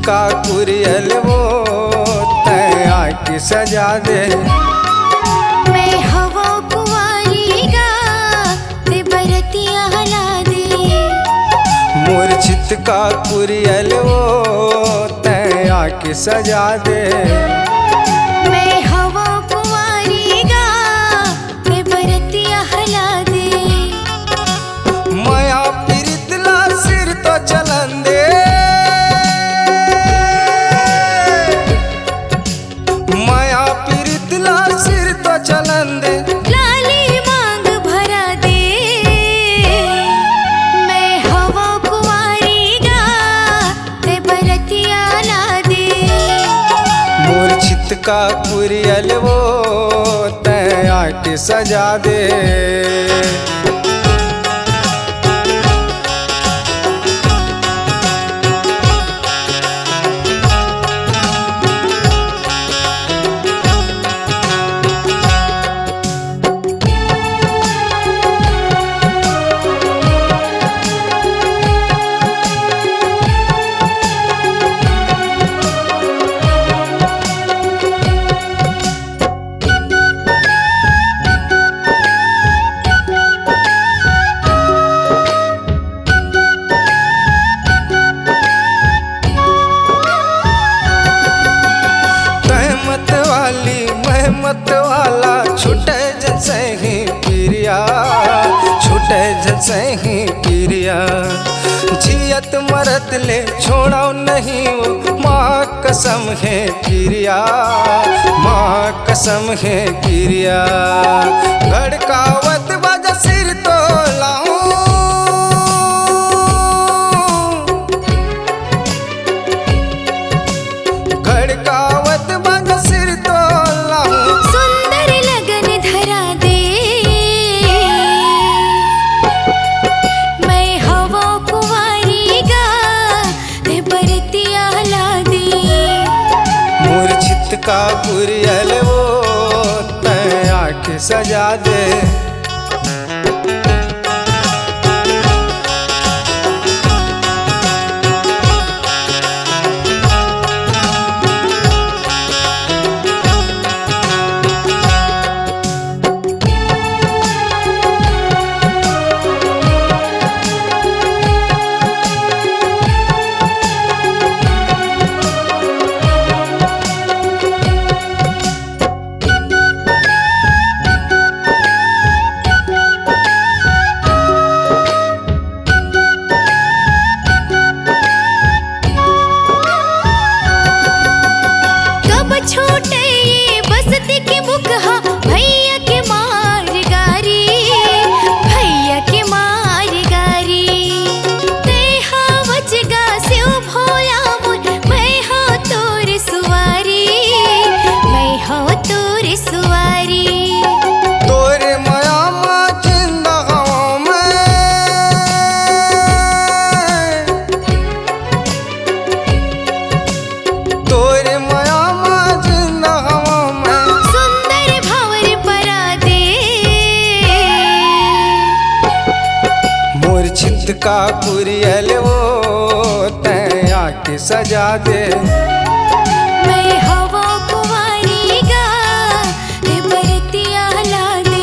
का कुरियल वो तय आके सजा दे। मैं हवा कुंवारी गा ते बरतिया हला दे। मूर्छित का कुरियल वो तय आके सजा दे। मैं हवा कुंवारी गा ते बरतिया हला दे। माया पीरितला सिर तो चलन दे। माया पीरितला सिर तो चलन दे। लाली मांग भरा दे। मैं हवा कुंवारी गा ते बरतिया ला दे। मूर्छित का कुरियल वो तय आके सजा दे। मत वाला छूटे जैसे ही पिरिया, छूटे जैसे ही पिरिया। जियत मरत ले छोड़ा नहीं वो माँ कसम है पिरिया, माँ कसम है पिरिया। गड़कावत बाजा सिर तो लाऊं, गड़कावत बाजा सिर तो लाऊं। सुंदर लगन धरा दे। मैं हवा कुंवारी गा ते बरतिया ला दे। मूर्छित का कुरियल वो तय आके सजा दे। छूटे ये बसती की मुखहा भैया के मार गारी, भैया के मार गारी। तेहा वजगा सिउ भोला मुन, मैं हो तोर सुवारी, मैं हो तोर सुवारी। तोरे माया माँ जिंदा हूँ मैं, तोरे माया मूर्छित का कुरियल वो तय आके सजा दे। मैं हवा कुंवारी गा ते बरतिया ला दे।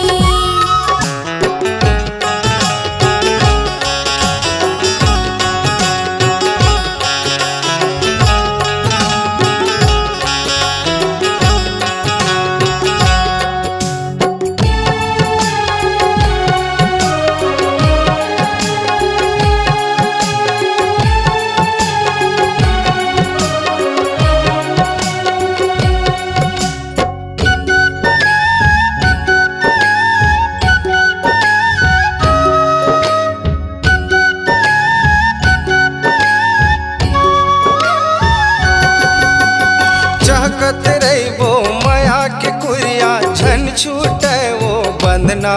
चहकत रही वो माया के कुरिया, झन छूटे वो बंधना,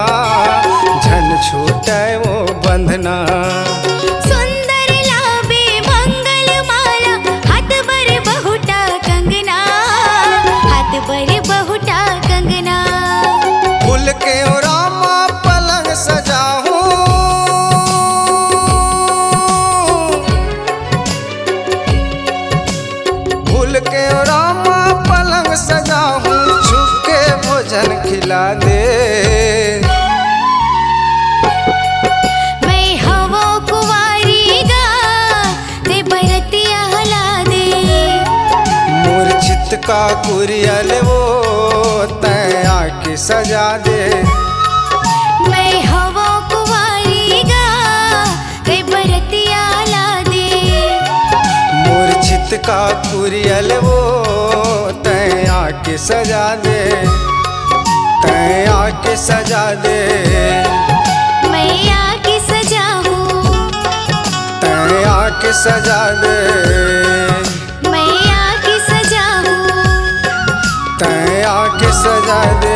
झन छूटे वो बंधना। सुंदर लाबे मंगल माला, हाथ बर बहुटा कंगना, हाथ बर बहुटा कंगना। फूल के रामा पलंग सजाऊं, छितका कुरियल वो तैं आके सजा दे। मैं हवा कुंवारी गा कई बरतिया ला दे। मोर छितका कुरियल वो तैं आके सजा दे, तैं आके सजा दे। मैं आके सजा हूँ, तैं आके सजा दे, मैं आके सजा हूँ, तैं आके सजा दे।